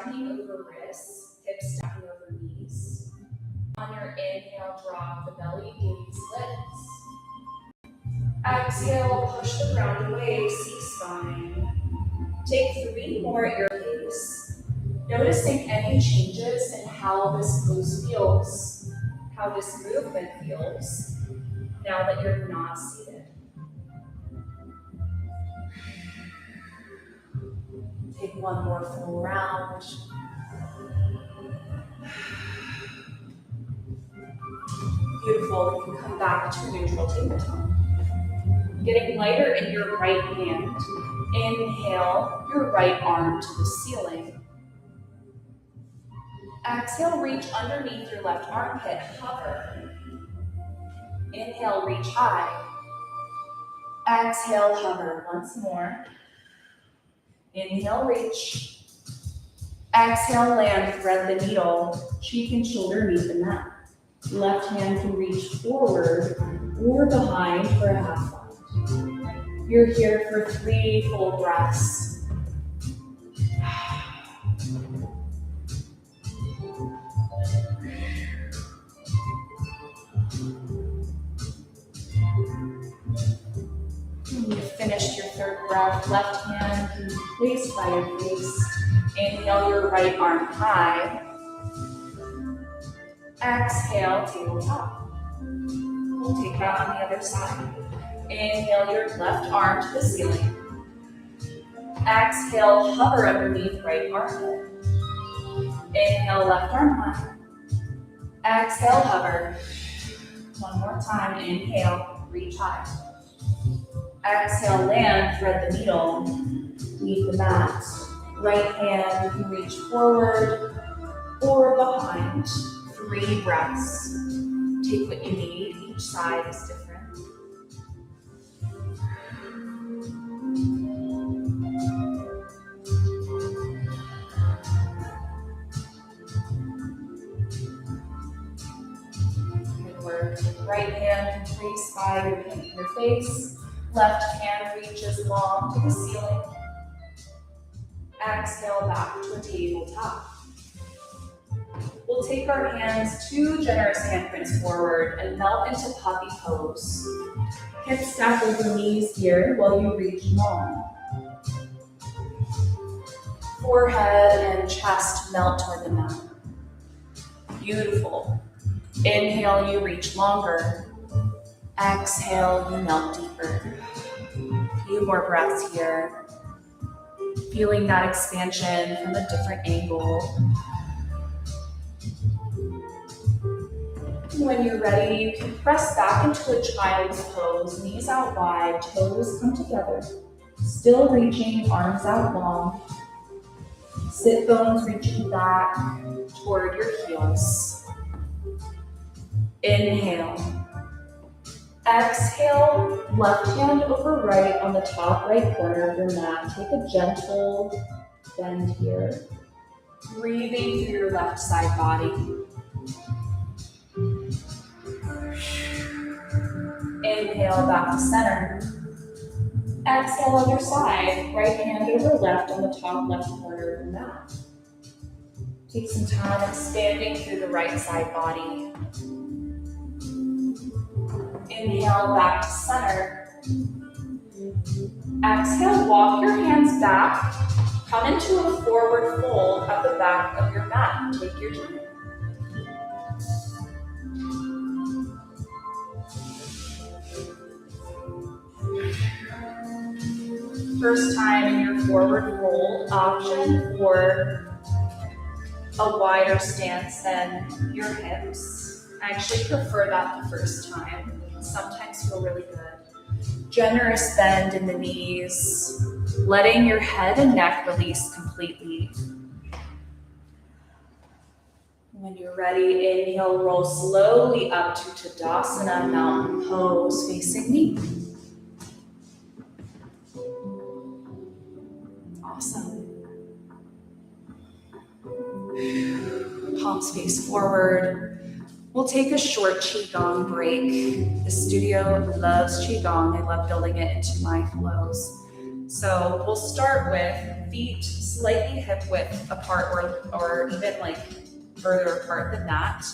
Stacking over wrists, hips stacking over knees. On your inhale, drop the belly, gaze lifts. Exhale, push the ground away, C-spine. Take 3 more at your pace. Noticing any changes in how this pose feels, how this movement feels, now that you're not seated. Take 1 more full round. Beautiful, you can come back to a neutral tabletop. Getting lighter in your right hand. Inhale your right arm to the ceiling. Exhale, reach underneath your left armpit, hover. Inhale, reach high. Exhale, hover once more. Inhale, reach. Exhale, land, thread the needle, cheek and shoulder meet the mat. Left hand can reach forward or behind for a half round. You're here for 3 full breaths. When you've finished your 3rd breath, left hand can be placed by your face. Inhale your right arm high. Exhale, tabletop. We'll take that on the other side. Inhale your left arm to the ceiling. Exhale, hover underneath right armpit. Inhale, left arm high. Exhale, hover. 1 more time. Inhale, reach high. Exhale, land, thread the needle. Leave the mat. Right hand can reach forward or behind. 3 breaths. Take what you need. Each side is different. Good work. Right hand can place by your face. Left hand reaches long to the ceiling. Exhale back to a tabletop. We'll take our hands 2 generous handprints forward and melt into puppy pose. Hips stack over knees here while you reach long. Forehead and chest melt toward the mat. Beautiful. Inhale, you reach longer. Exhale, you melt deeper. A few more breaths here. Feeling that expansion from a different angle. When you're ready, you can press back into a child's pose, knees out wide, toes come together. Still reaching, arms out long. Sit bones reaching back toward your heels. Inhale. Exhale, left hand over right on the top right corner of your mat. Take a gentle bend here. Breathing through your left side body. Inhale, back to center. Exhale, other side. Right hand over left on the top left corner of the mat. Take some time expanding through the right side body. Inhale, back to center. Exhale, walk your hands back. Come into a forward fold at the back of your mat. Take your time. First time in your forward fold, option for a wider stance than your hips. I actually prefer that the first time. It can sometimes feel really good. Generous bend in the knees, letting your head and neck release completely. When you're ready, inhale, roll slowly up to Tadasana, mountain pose, facing me. Awesome. Palms face forward. We'll take a short Qigong break. The studio loves Qigong. I love building it into my flows. So we'll start with feet slightly hip width apart or even like further apart than that.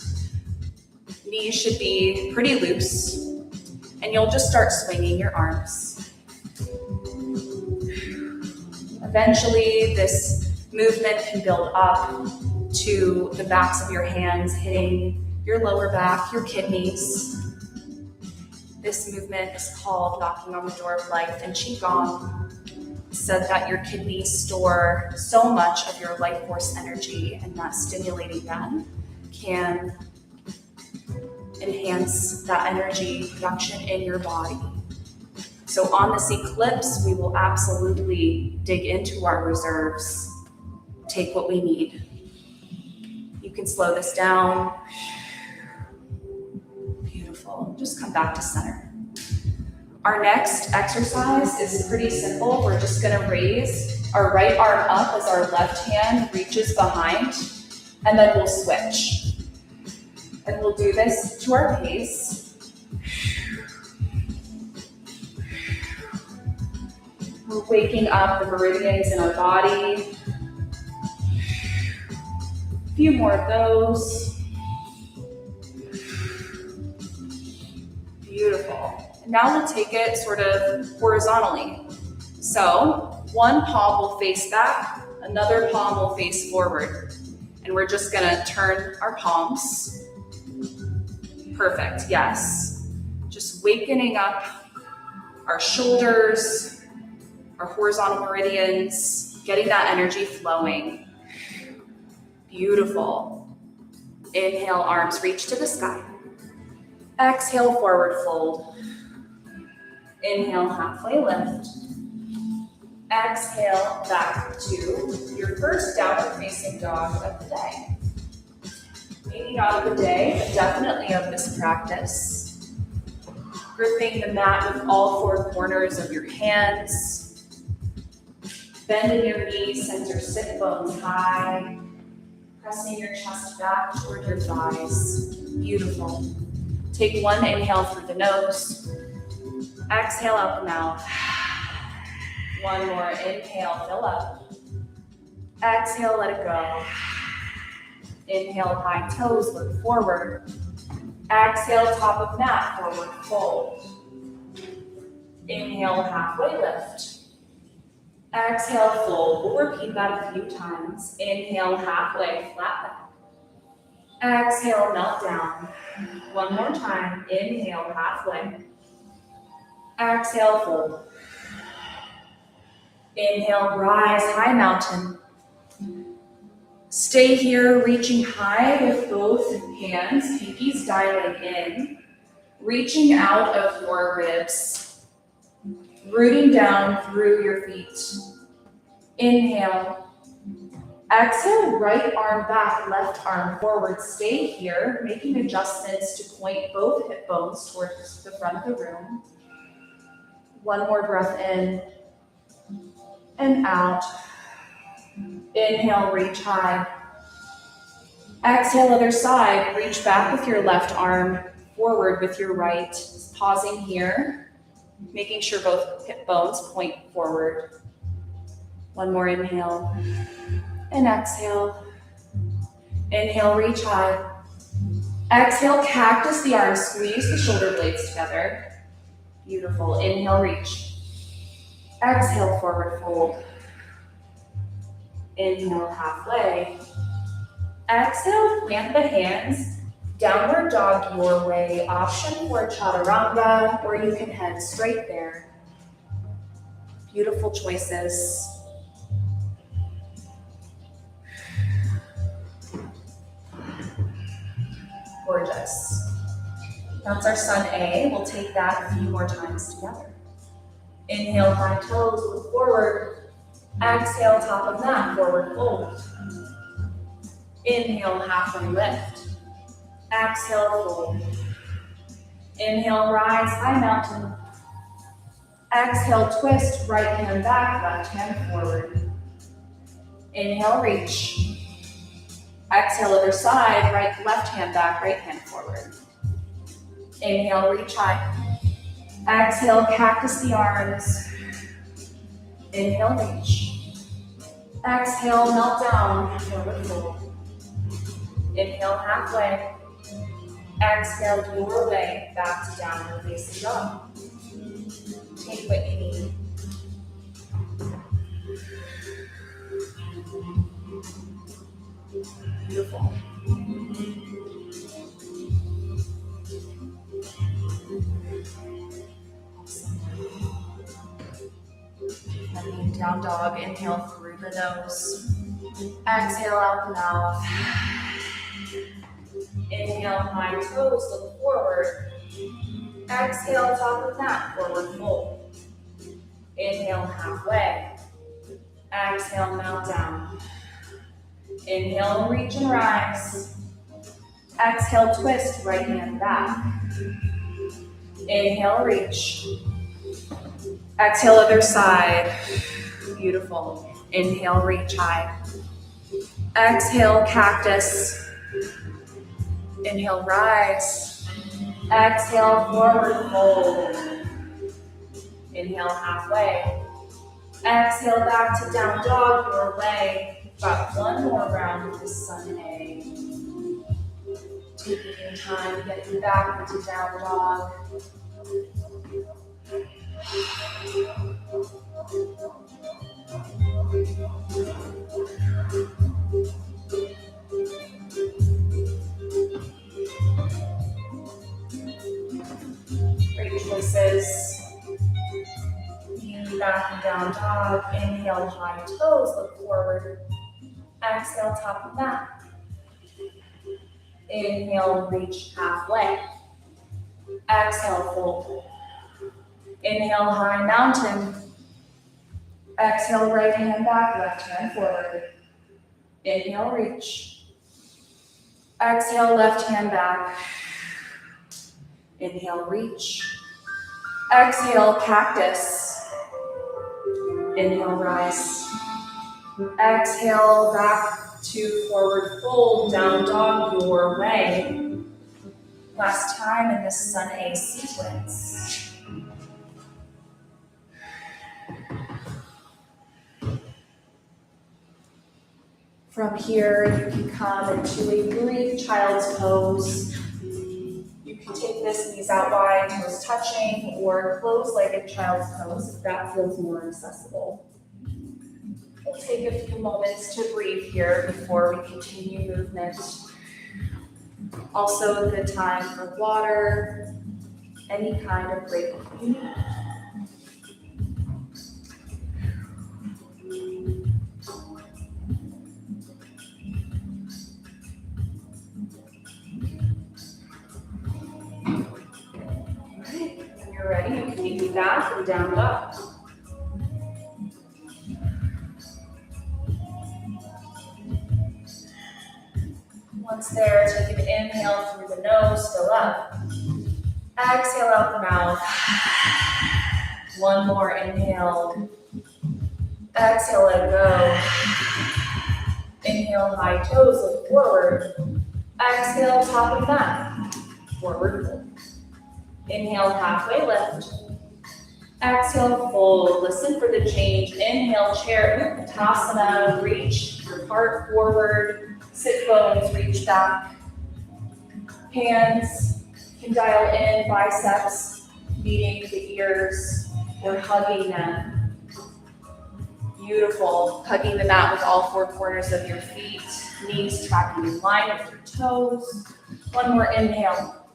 Knees should be pretty loose, and you'll just start swinging your arms. Eventually, this movement can build up to the backs of your hands hitting your lower back, your kidneys. This movement is called knocking on the door of life, and Qigong said that your kidneys store so much of your life force energy, and that stimulating them can enhance that energy production in your body. So on this eclipse, we will absolutely dig into our reserves, take what we need. You can slow this down. Beautiful. Just come back to center. Our next exercise is pretty simple. We're just going to raise our right arm up as our left hand reaches behind, and then we'll switch. And we'll do this to our pace. We're waking up the meridians in our body. A few more of those. Beautiful. And now we'll take it sort of horizontally. So one palm will face back, another palm will face forward. And we're just gonna turn our palms. Perfect, yes. Just wakening up our shoulders, our horizontal meridians, getting that energy flowing. Beautiful. Inhale, arms reach to the sky. Exhale, forward fold. Inhale, halfway lift. Exhale, back to your first downward facing dog of the day. Maybe not of the day, but definitely of this practice. Gripping the mat with all four corners of your hands. Bending your knees, send your sit bones high. Pressing your chest back toward your thighs. Beautiful. Take one inhale through the nose. Exhale out the mouth. One more inhale, fill up. Exhale, let it go. Inhale, high toes, look forward. Exhale, top of mat, forward fold. Inhale, halfway lift. Exhale, fold. We'll repeat that a few times. Inhale, halfway, flat back. Exhale, melt down. One more time. Inhale, halfway. Exhale, fold. Inhale, rise, high mountain. Stay here, reaching high with both hands, pinkies dialing in, reaching out of your ribs, rooting down through your feet. Inhale. Exhale, right arm back, left arm forward. Stay here, making adjustments to point both hip bones towards the front of the room. One more breath in and out. Inhale, reach high. Exhale, other side. Reach back with your left arm, forward with your right. Just pausing here, making sure both hip bones point forward. One more inhale and exhale. Inhale, reach high. Exhale, cactus the arms, squeeze the shoulder blades together. Beautiful. Inhale, reach. Exhale, forward fold. Inhale, halfway. Exhale, plant the hands. Downward dog your way. Option for chaturanga, or you can head straight there. Beautiful choices. Gorgeous. That's our sun A. We'll take that a few more times together. Inhale, high toes, look forward. Exhale, top of mat, forward fold. Inhale, halfway lift. Exhale, fold. Inhale, rise, high mountain. Exhale, twist, right hand back, left hand forward. Inhale, reach. Exhale, other side, right, left hand back, right hand forward. Inhale, reach high. Exhale, cactus the arms. Inhale, reach. Exhale, melt down, forward fold. Inhale, halfway. Exhale your way back to downward facing dog. Take what you need. Beautiful. Awesome. Down dog, inhale through the nose. Exhale out the mouth. Inhale, high toes, look forward. Exhale, top of mat, forward fold. Inhale, halfway. Exhale, melt down. Inhale, reach and rise. Exhale, twist, right hand back. Inhale, reach. Exhale, other side. Beautiful. Inhale, reach high. Exhale, cactus. Inhale, rise. Exhale, forward fold. Inhale, halfway. Exhale, back to down dog, your way. Got one more round of this Sunday. Taking your time, getting back into down dog. Great choices. Back and down dog. Inhale, high toes, look forward. Exhale, top of mat. Inhale, reach halfway. Exhale, fold. Inhale, high mountain. Exhale, right hand back, left hand forward. Inhale, reach. Exhale, left hand back. Inhale, reach. Exhale, cactus. Inhale, rise. Exhale, back to forward fold, down dog, your way. Last time in this Sun A sequence. From here, you can come into a brief child's pose. You can take this knees out wide, toes touching, or closed-legged child's pose if that feels more accessible. We'll take a few moments to breathe here before we continue movement. Also a good time for water, any kind of break if you need. When you're ready, you can meet back and down dog. Once there, take an inhale through the nose, fill up. Exhale out the mouth. One more inhale. Exhale, let go. Inhale, high toes, look forward. Exhale, top of mat. Forward fold. Inhale, halfway lift. Exhale, fold. Listen for the change. Inhale, chair, Uttanasana. Reach your heart forward. Sit bones, reach back. Hands can dial in, biceps meeting the ears. We're hugging them. Beautiful. Hugging the mat with all four corners of your feet. Knees tracking in line with your toes. One more inhale.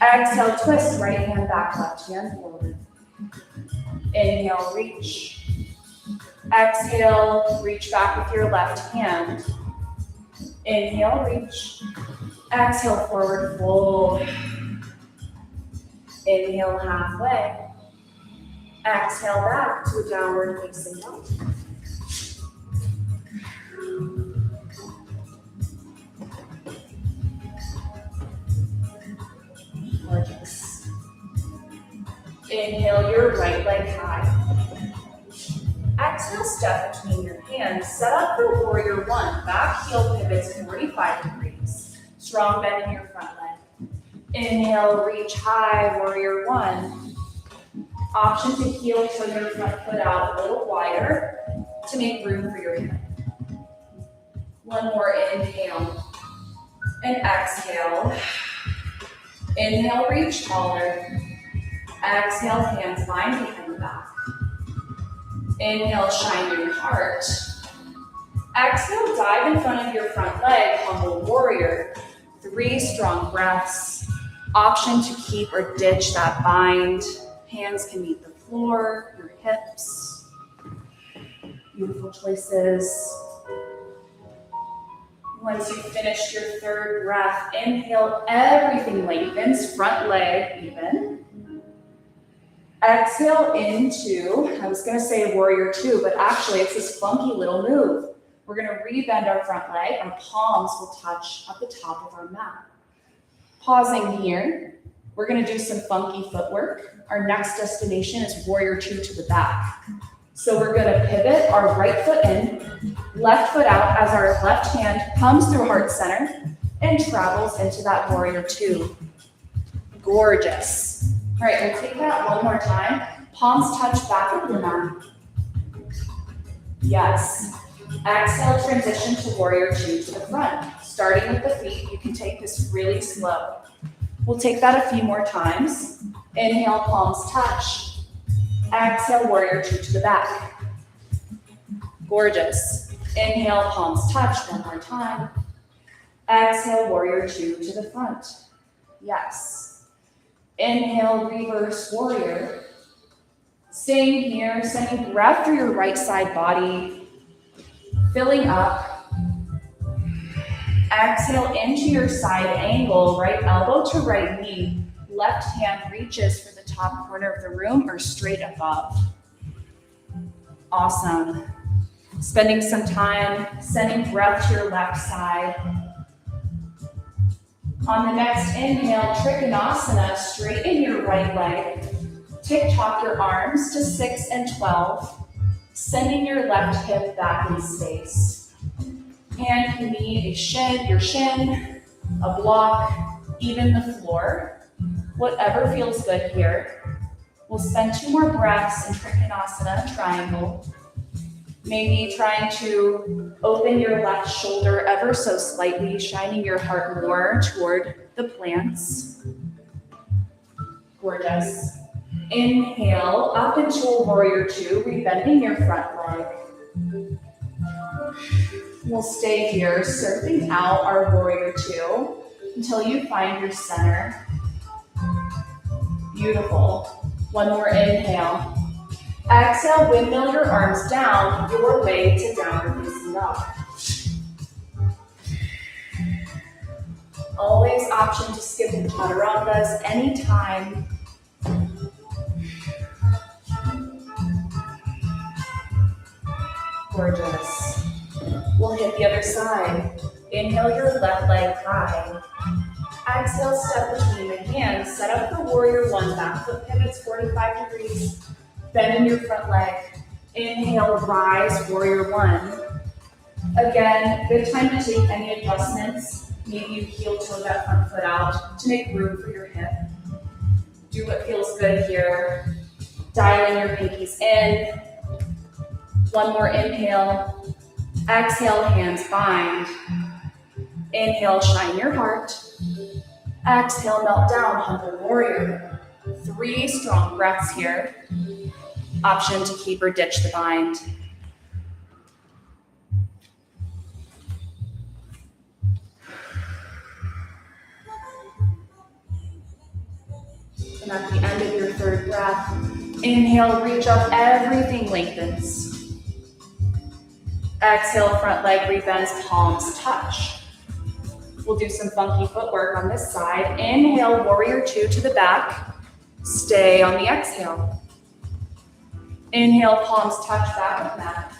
Exhale, twist, right hand back, left hand forward. Inhale, reach. Exhale, reach back with your left hand. Inhale, reach. Exhale, forward fold. Inhale, halfway. Exhale, back to a downward facing dog. Gorgeous. Inhale your right leg high. Exhale, step between your hands. Set up for warrior one. Back heel pivots 45 degrees. Strong bend in your front leg. Inhale, reach high, warrior one. Option to heel toe your front foot out a little wider to make room for your hip. One more inhale and exhale. Inhale, reach taller. Exhale, hands line behind the back. Inhale, shine your heart. Exhale, dive in front of your front leg, humble warrior. 3 strong breaths. Option to keep or ditch that bind. Hands can meet the floor, your hips. Beautiful choices. Once you've finished your 3rd breath, inhale, everything lengthens, front leg even. Exhale into, I was gonna say warrior 2, but actually it's this funky little move. We're gonna rebend our front leg, our palms will touch at the top of our mat. Pausing here, we're gonna do some funky footwork. Our next destination is warrior 2 to the back. So we're gonna pivot our right foot in, left foot out as our left hand comes through heart center and travels into that warrior 2. Gorgeous. All right, we'll take that one more time. Palms touch back of the mat. Yes. Exhale, transition to warrior 2 to the front. Starting with the feet, you can take this really slow. We'll take that a few more times. Inhale, palms touch. Exhale, warrior 2 to the back. Gorgeous. Inhale, palms touch one more time. Exhale, warrior 2 to the front. Yes. Inhale, reverse warrior. Staying here, sending breath through your right side body, filling up. Exhale into your side angle, right elbow to right knee. Left hand reaches for the top corner of the room or straight above. Awesome. Spending some time sending breath to your left side. On the next inhale, Trikonasana, straighten your right leg. Tick-tock your arms to 6 and 12, sending your left hip back in space. Hand can be your shin, a block, even the floor. Whatever feels good here. We'll spend 2 more breaths in Trikonasana, triangle. Maybe trying to open your left shoulder ever so slightly, shining your heart more toward the plants. Gorgeous. Inhale, up into a warrior 2, rebending your front leg. We'll stay here, surfing out our warrior 2 until you find your center. Beautiful. One more inhale. Exhale, windmill your arms down your way to downward facing dog. Always option to skip the chaturangas anytime. Gorgeous. We'll hit the other side. Inhale your left leg high. Exhale, step between the hands. Set up the warrior 1. Back foot pivots 45 degrees. Bend in your front leg. Inhale, rise, warrior 1. Again, good time to take any adjustments. Maybe you heel toe that front foot out to make room for your hip. Do what feels good here. Dial in your pinkies in. One more inhale. Exhale, hands bind. Inhale, shine your heart. Exhale, melt down, humble warrior. 3 strong breaths here. Option to keep or ditch the bind. And at the end of your 3rd breath, inhale, reach up, everything lengthens. Exhale, front leg rebends, palms touch. We'll do some funky footwork on this side. Inhale, warrior 2 to the back. Stay on the exhale. Inhale, palms touch back on the mat.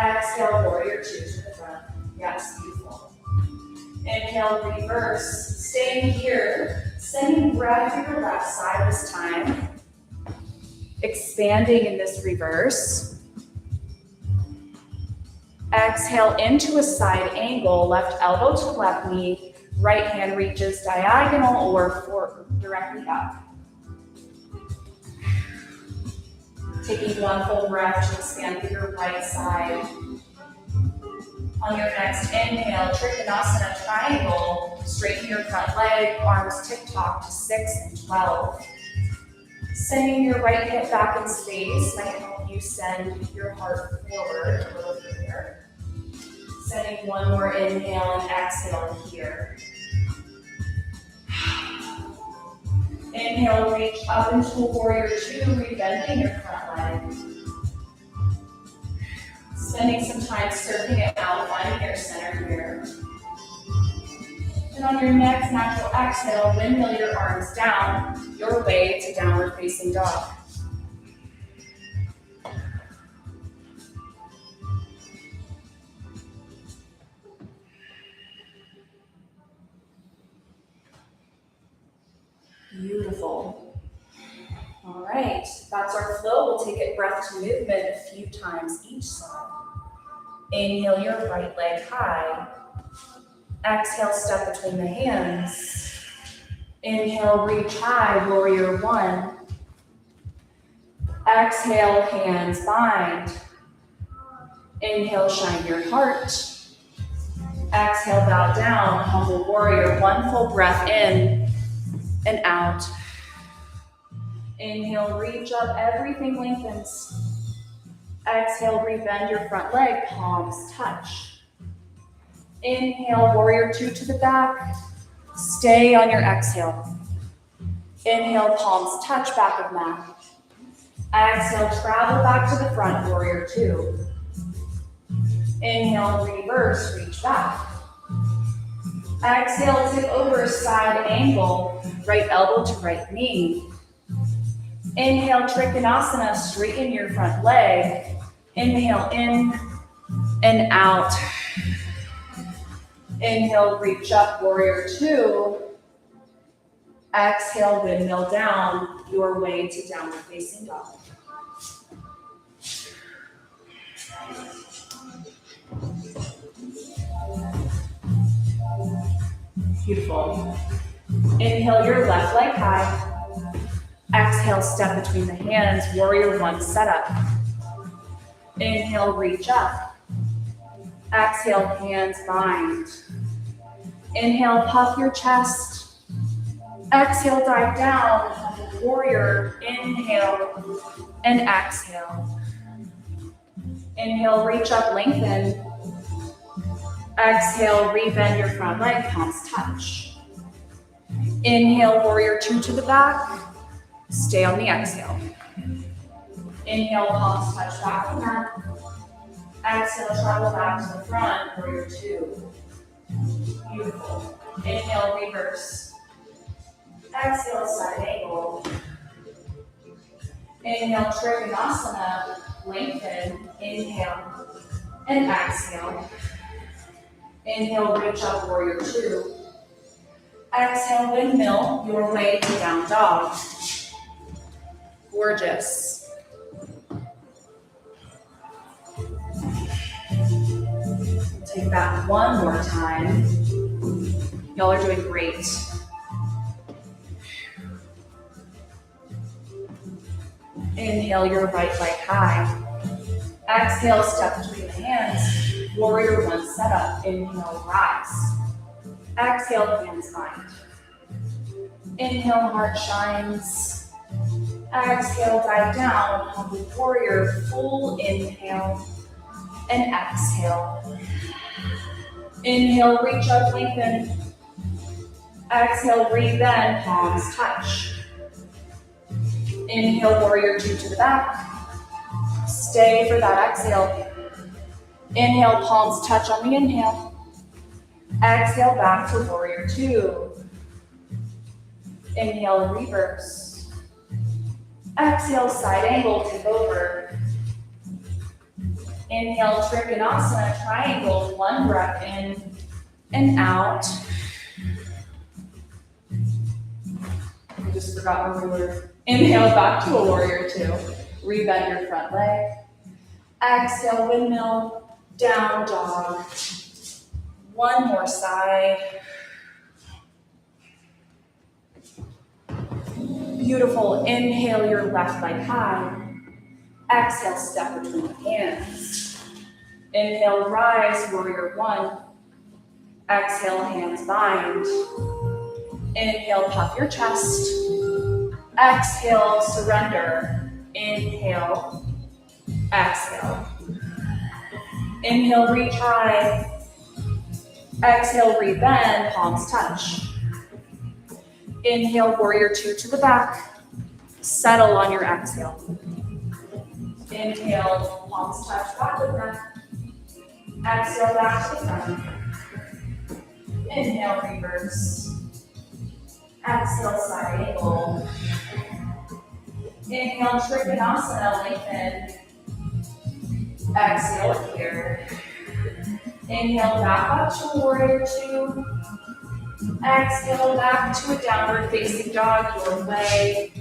Exhale, warrior 2 to the front. Yes, beautiful. Inhale, reverse. Staying here, sending breath to your left side this time. Expanding in this reverse. Exhale into a side angle, left elbow to left knee, right hand reaches diagonal or directly up. Taking one full breath to expand through your right side. On your next inhale, Trikonasana triangle. Straighten your front leg, arms tick-tock to 6 and 12. Sending your right hip back in space might help you send your heart forward a little further. Sending one more inhale and exhale here. Inhale, reach up into warrior two, rebending your front leg. Spending some time surfing it out, finding your center here. And on your next natural exhale, windmill your arms down, your way to downward facing dog. Beautiful. All right, that's our flow. We'll take it breath to movement a few times each side. Inhale your right leg high. Exhale, step between the hands. Inhale, reach high, warrior one. Exhale, hands bind. Inhale, shine your heart. Exhale, bow down, humble warrior. One full breath in and out. Inhale, reach up, everything lengthens. Exhale, rebend your front leg, palms touch. Inhale, warrior two to the back. Stay on your exhale. Inhale, palms touch back of mat. Exhale, travel back to the front, warrior two. Inhale, reverse, reach back. Exhale, tip over, side angle, right elbow to right knee. Inhale, Trikonasana, straighten your front leg. Inhale, in and out. Inhale, reach up, warrior two. Exhale, windmill down, your way to downward facing dog. Beautiful. Inhale your left leg high. Exhale, step between the hands, warrior one setup. Inhale, reach up. Exhale, hands bind. Inhale, puff your chest. Exhale, dive down, warrior. Inhale and exhale. Inhale, reach up, lengthen. Exhale, rebend your front leg, palms touch. Inhale, warrior two to the back. Stay on the exhale. Inhale, palms touch back on mat. Exhale, travel back to the front, warrior two. Beautiful. Inhale, reverse. Exhale, side angle. Inhale, Trikonasana, lengthen. Inhale and exhale. Inhale, reach up, warrior two. Exhale, windmill, your way to down dog. Gorgeous. Take that one more time. Y'all are doing great. Inhale your right leg high. Exhale, step between the hands. Warrior one setup. Inhale, rise. Exhale, hands bind. Inhale, heart shines. Exhale, dive down. Humble warrior, full inhale and exhale. Inhale, reach up, lengthen. Exhale, rebend, palms touch. Inhale, warrior two to the back. Stay for that exhale. Inhale, palms touch on the inhale. Exhale, back to warrior two. Inhale, reverse. Exhale, side angle, tip over. Inhale, Trikonasana, triangle, one breath in and out. I just forgot where we were. Inhale, back to a warrior two. Rebend your front leg. Exhale, windmill, down dog. One more side. Beautiful. Inhale your left leg high. Exhale, step between the hands. Inhale, rise, warrior one. Exhale, hands bind. Inhale, puff your chest. Exhale, surrender. Inhale, exhale. Inhale, reach high. Exhale, rebend, palms touch. Inhale, warrior two to the back. Settle on your exhale. Inhale, palms touch, back to front. Exhale, back to the front. Inhale, reverse. Exhale, side angle. Inhale, Trikonasana, lengthen. Exhale here. Inhale, back up to warrior two. Exhale, back to a downward facing dog your way.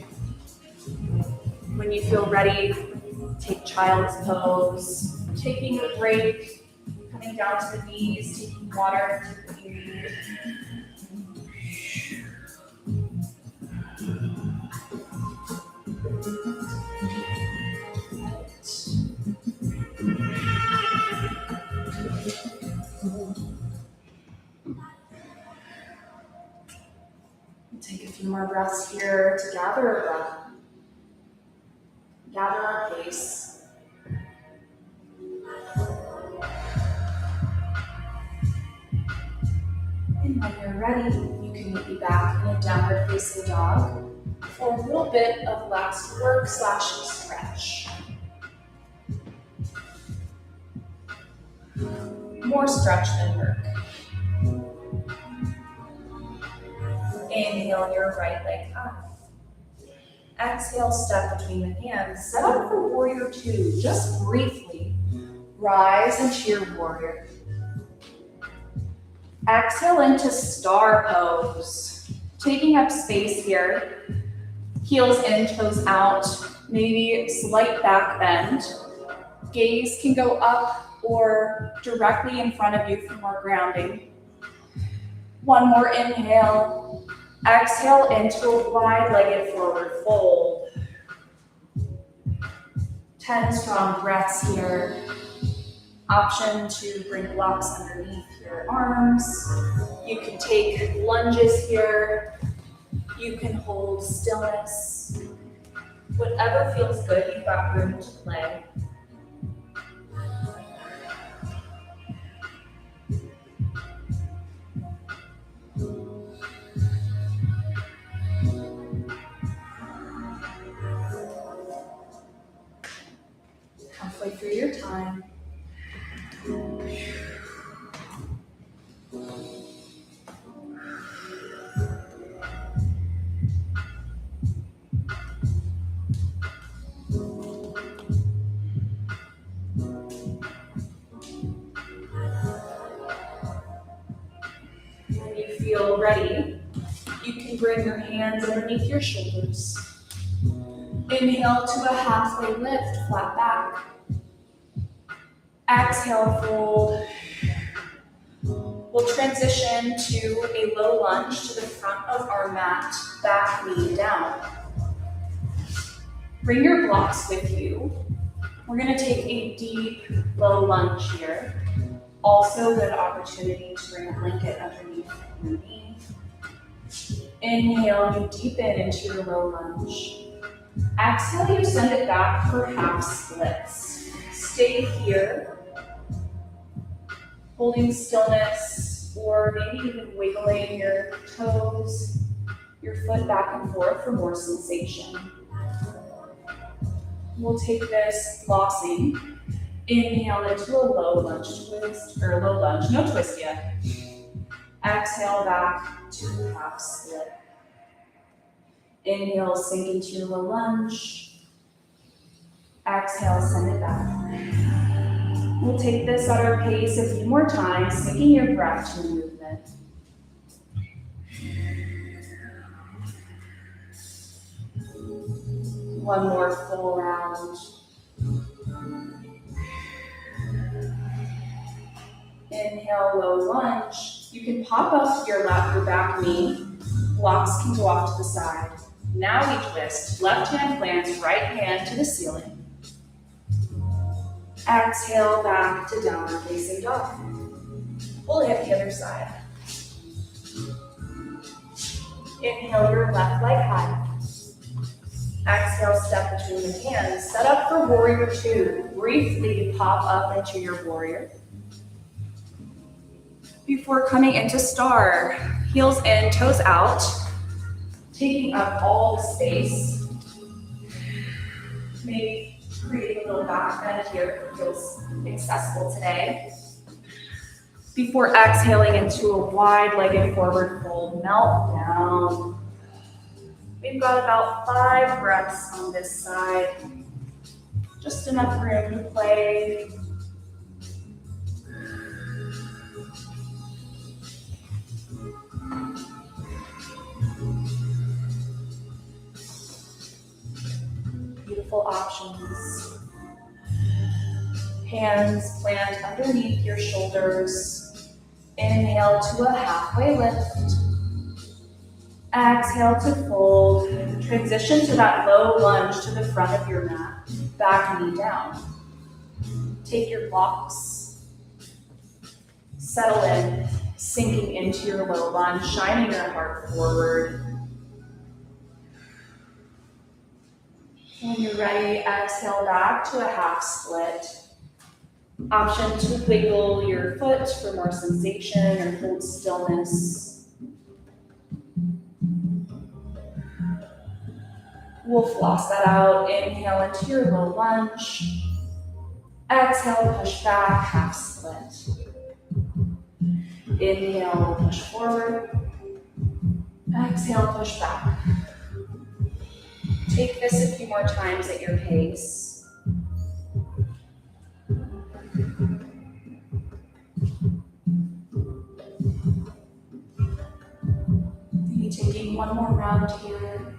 When you feel ready, take child's pose. Taking a break, coming down to the knees, taking water if you need. Take a few more breaths here to gather a breath. Gather our pace. And when you're ready, you can meet me back in a downward facing dog for a little bit of last work / stretch. More stretch than work. Inhale your right leg up. Exhale, step between the hands. Set up for warrior two, just briefly. Rise into your warrior. Exhale into star pose. Taking up space here. Heels in, toes out. Maybe slight back bend. Gaze can go up or directly in front of you for more grounding. One more inhale. Exhale into a wide-legged forward fold. 10 strong breaths here. Option to bring blocks underneath your arms. You can take lunges here. You can hold stillness. Whatever feels good, you've got room to play. Halfway through your time. When you feel ready, you can bring your hands underneath your shoulders. Inhale to a halfway lift, flat back. Exhale, fold. We'll transition to a low lunge to the front of our mat, back knee down. Bring your blocks with you. We're going to take a deep, low lunge here. Also, good opportunity to bring a blanket underneath your knee. Inhale, you deepen into your low lunge. Exhale, you send it back for half splits. Stay here, holding stillness, or maybe even wiggling your toes, your foot back and forth for more sensation. We'll take this flossing. Inhale into a low lunge twist, or low lunge, no twist yet. Exhale back to half split. Inhale, sink into your low lunge. Exhale, send it back. We'll take this at our pace a few more times, syncing your breath to the movement. One more full round. Inhale, low lunge. You can pop up your back knee. Blocks can go off to the side. Now we twist. Left hand plants, right hand to the ceiling. Exhale back to downward facing dog. We'll hit the other side. Inhale your left leg high. Exhale, step between the hands. Set up for warrior two. Briefly pop up into your warrior. Before coming into star, heels in, toes out, taking up all the space. Maybe creating a little back bend here if it feels accessible today. Before exhaling into a wide-legged forward fold, melt down. We've got about 5 breaths on this side. Just enough room to play. Beautiful options. Hands plant underneath your shoulders. Inhale to a halfway lift. Exhale to fold. Transition to that low lunge to the front of your mat. Back knee down. Take your blocks. Settle in, sinking into your low lunge, shining your heart forward. When you're ready, exhale back to a half split. Option to wiggle your foot for more sensation or hold stillness. We'll floss that out. Inhale into your low lunge. Exhale, push back, half split. Inhale, push forward. Exhale, push back. Take this a few more times at your pace. Maybe taking one more round here.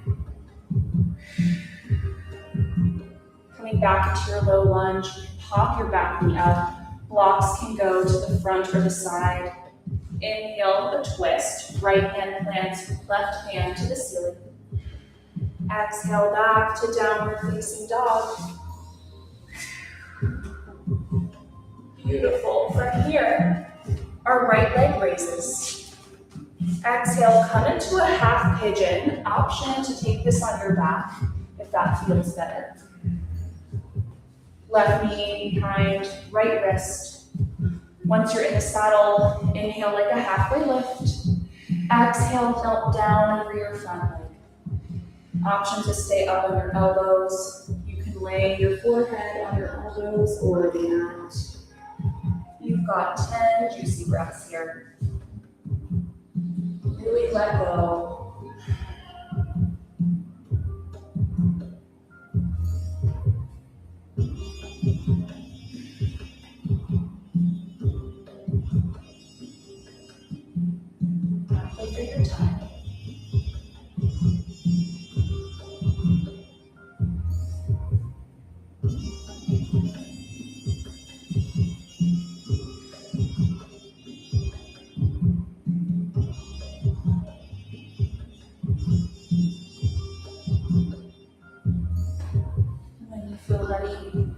Coming back into your low lunge, pop your back knee up. Blocks can go to the front or the side. Inhale, a twist. Right hand plants, left hand to the ceiling. Exhale back to downward facing dog. Beautiful. From here, our right leg raises. Exhale, come into a half pigeon. Option to take this on your back if that feels better. Left knee behind, right wrist. Once you're in the saddle, inhale like a halfway lift. Exhale, melt down, rear front leg. Option to stay up on your elbows. You can lay your forehead on your elbows or the mat. You've got 10 juicy breaths here. Really let go. Halfway through your time. When you feel ready, you can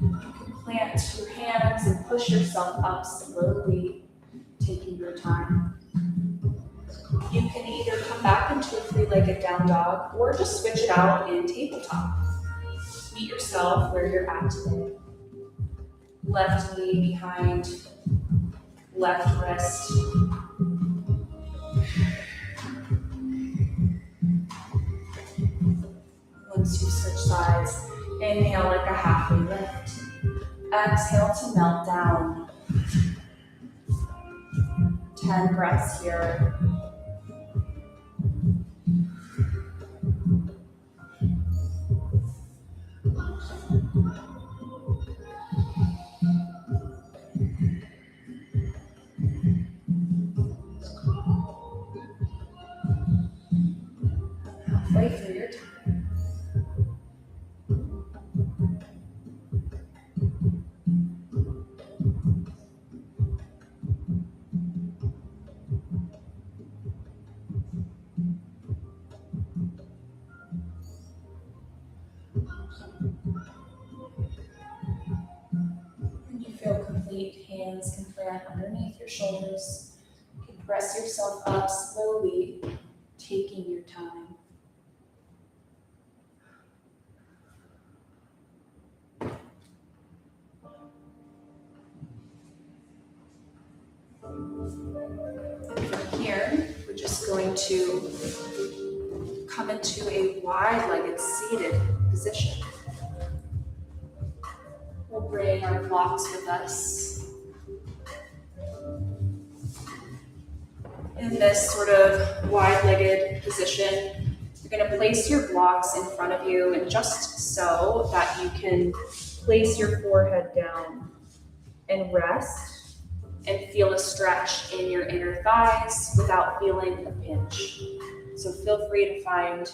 plant your hands and push yourself up slowly, taking your time. You can either come back into a three-legged down dog or just switch it out in tabletop. Meet yourself where you're at today. Left knee behind, left wrist. Once you switch sides, inhale like a halfway lift. Exhale to melt down. 10 breaths here. Halfway through your time. feet, hands can plant underneath your shoulders. You can press yourself up slowly, taking your time. From here, we're just going to come into a wide-legged seated position. We'll bring our blocks with us. In this sort of wide-legged position, you're going to place your blocks in front of you, and just so that you can place your forehead down and rest and feel a stretch in your inner thighs without feeling a pinch. So feel free to find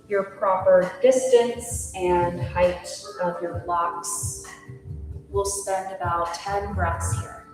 your proper distance and height of your blocks. We'll spend about 10 breaths here.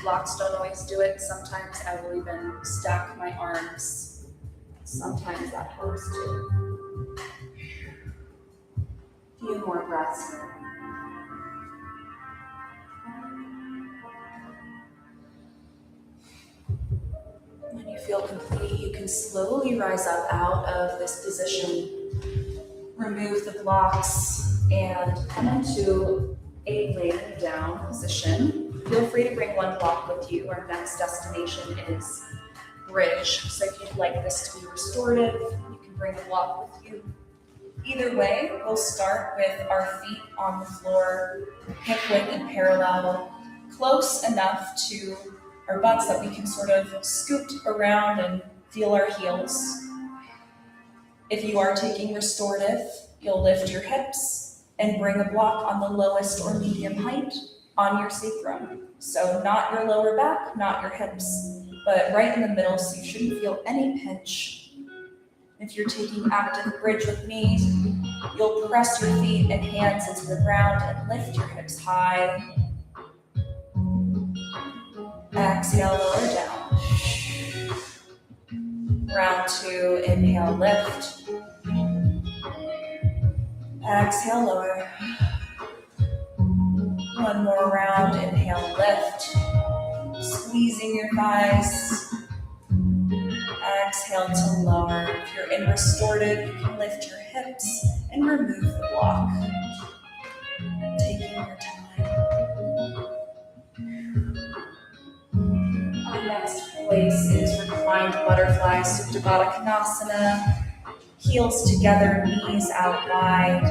Blocks don't always do it. Sometimes I will even stack my arms. Sometimes that helps too. A few more breaths here. When you feel complete, you can slowly rise up out of this position. Remove the blocks and come into a laying down position. Feel free to bring one block with you. Our next destination is bridge. So if you'd like this to be restorative, you can bring a block with you. Either way, we'll start with our feet on the floor, hip width and parallel, close enough to our butts that we can sort of scoot around and feel our heels. If you are taking restorative, you'll lift your hips and bring a block on the lowest or medium height on your sacrum. So not your lower back, not your hips, but right in the middle, so you shouldn't feel any pinch. If you're taking active bridge with me, you'll press your feet and hands into the ground and lift your hips high. Exhale, lower down. Round two, inhale, lift. Exhale, lower. One more round, inhale, lift. Squeezing your thighs. Exhale to lower. If you're in restorative, you can lift your hips and remove the block. Taking your time. Our next place is reclined butterfly, Supta Baddha Konasana. Heels together, knees out wide.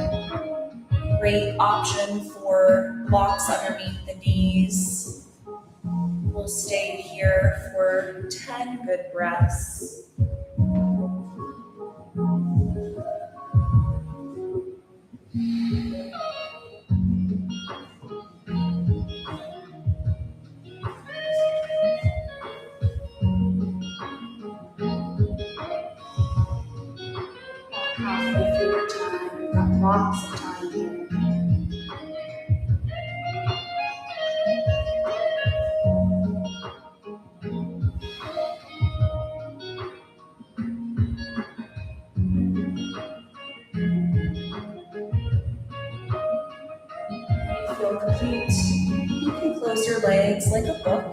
Great option for blocks underneath the knees. We'll stay here for 10 good breaths. Halfway through your time, we've got lots of time here. Feel complete. You can close your legs like a book.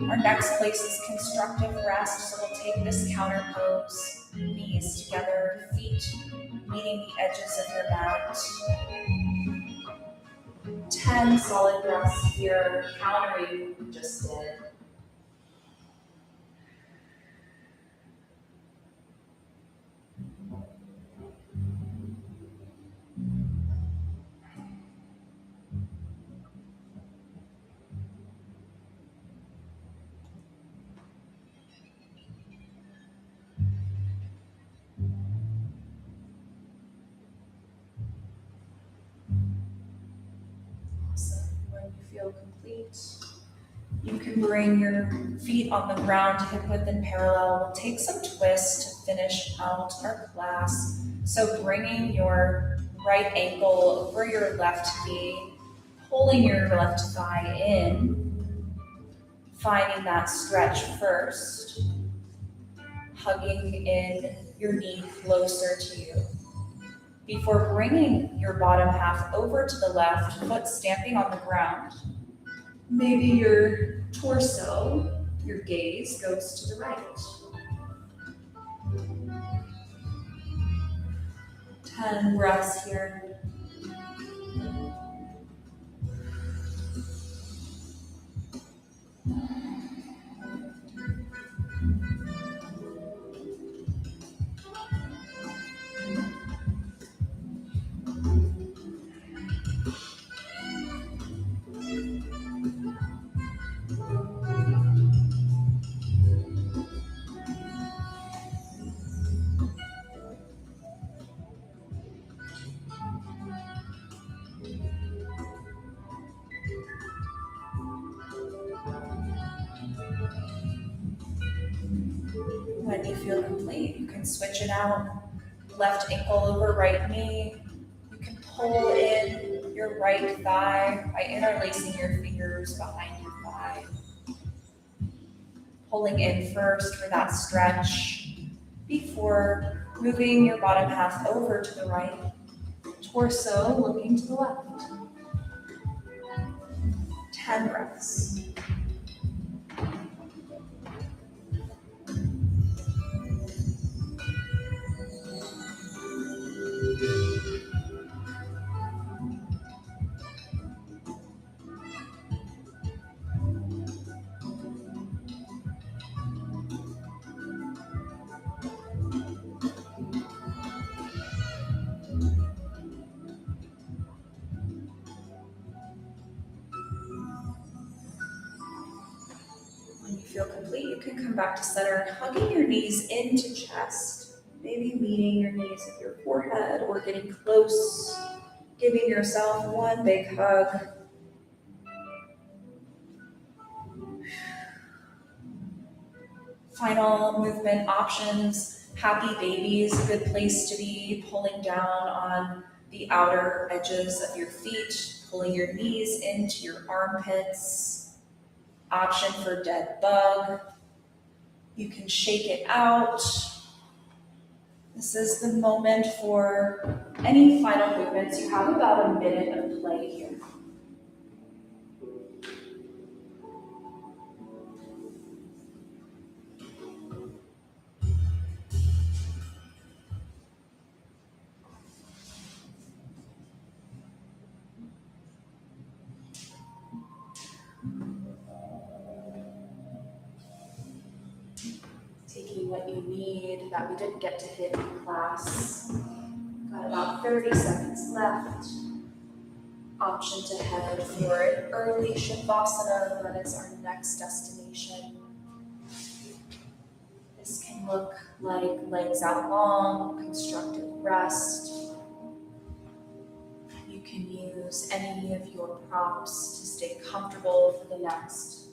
Our next place is constructive rest, so we'll take this counter pose, knees together, feet meeting the edges of your mat. 10 solid breaths here, countering what we just did. Awesome. When you feel complete, You can bring your feet on the ground, hip width and parallel. We'll take some twists to finish out our class. So bringing your right ankle over your left knee, pulling your left thigh in, finding that stretch first, hugging in your knee closer to you. Before bringing your bottom half over to the left, foot stamping on the ground, maybe your torso, your gaze goes to the right. 10 breaths here. When you feel complete, you can switch it out. Left ankle over right knee. You can pull in your right thigh by interlacing your fingers behind your thigh. Pulling in first for that stretch before moving your bottom half over to the right. Torso looking to the left. 10 breaths. When you feel complete, you can come back to center, hugging your knees into chest. Maybe meeting your knees with your forehead or getting close, giving yourself one big hug. Final movement options. Happy babies, a good place to be, pulling down on the outer edges of your feet, pulling your knees into your armpits. Option for dead bug. You can shake it out. This is the moment for any final movements. You have about a minute of play here. Taking what you need that we didn't get to hit in class. Got about 30 seconds left. Option to head for an early Shavasana, that is our next destination. This can look like legs out long, constructive rest. You can use any of your props to stay comfortable for the next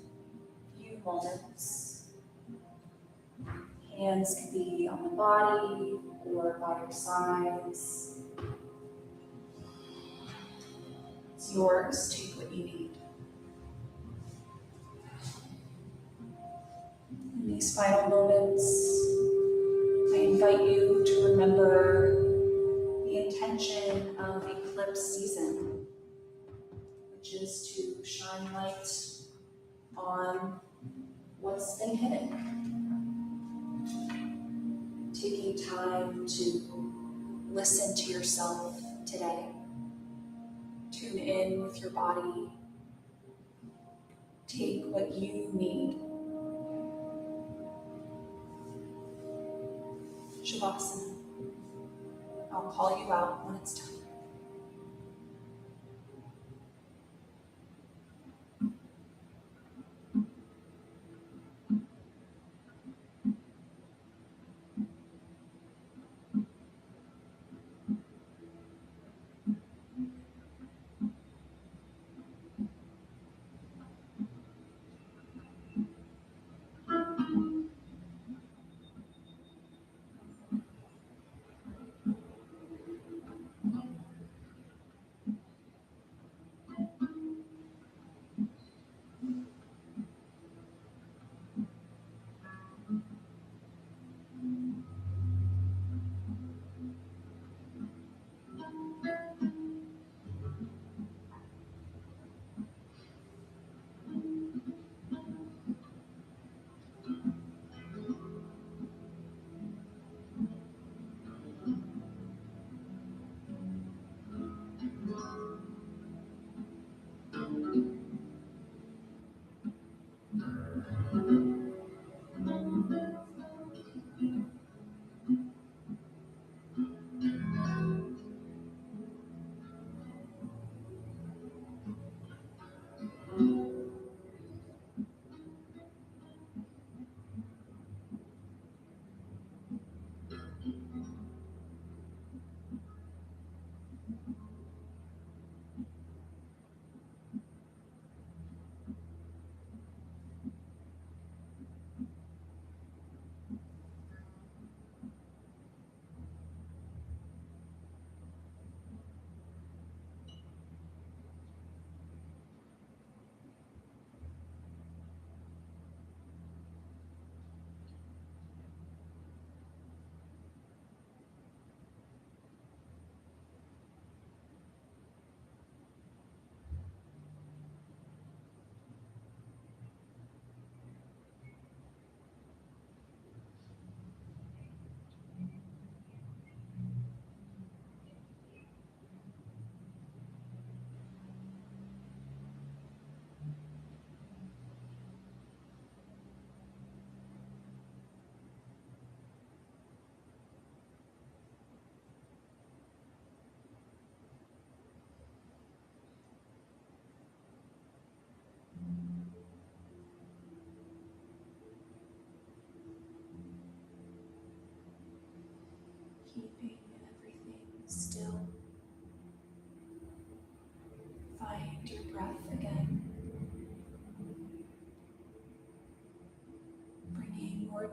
few moments. Hands can be on the body or by your sides. It's yours, take what you need. In these final moments, I invite you to remember the intention of eclipse season, which is to shine light on what's been hidden. Taking time to listen to yourself today. Tune in with your body. Take what you need. Shavasana. I'll call you out when it's time.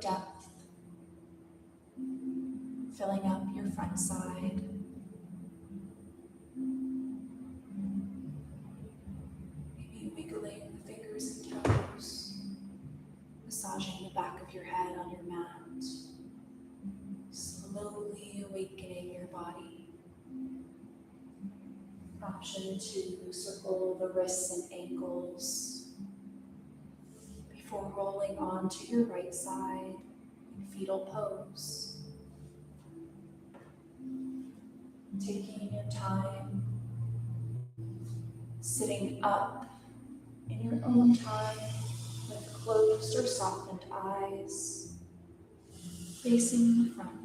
depth, filling up your front side. Maybe wiggling the fingers and toes, massaging the back of your head on your mat, slowly awakening your body. Option to circle the wrists and ankles before rolling onto your right side in fetal pose. Taking your time, sitting up in your own time with closed or softened eyes, facing the front.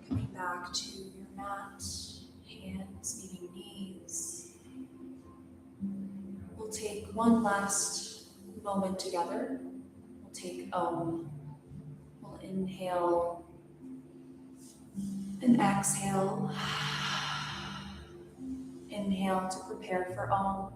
Coming back to your mat, hands meeting knees. We'll take one last moment together. We'll take Om. We'll inhale and exhale. Inhale to prepare for Om.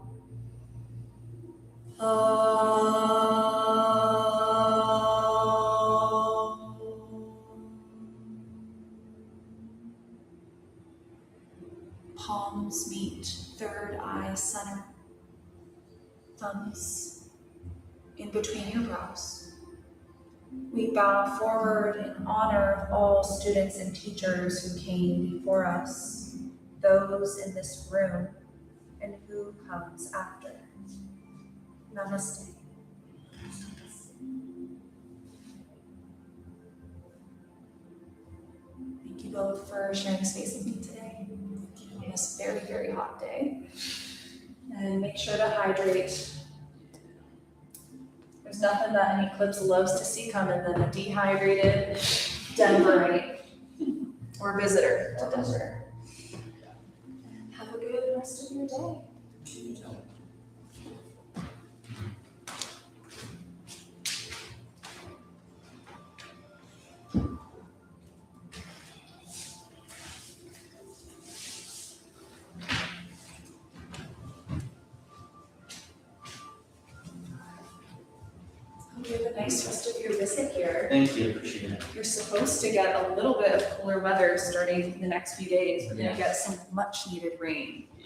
Palms meet third eye center. Thumbs in between your brows. We bow forward in honor of all students and teachers who came before us, those in this room, and who comes after. Namaste. Thank you both for sharing space with me today on this very, very hot day. And make sure to hydrate. There's nothing that an eclipse loves to see coming than a dehydrated Denverite or visitor to Denver. Have a good rest of your day. You have a nice rest of your visit here. Thank you, appreciate it. You're supposed to get a little bit of cooler weather starting the next few days. We're going to get some much needed rain. Yeah.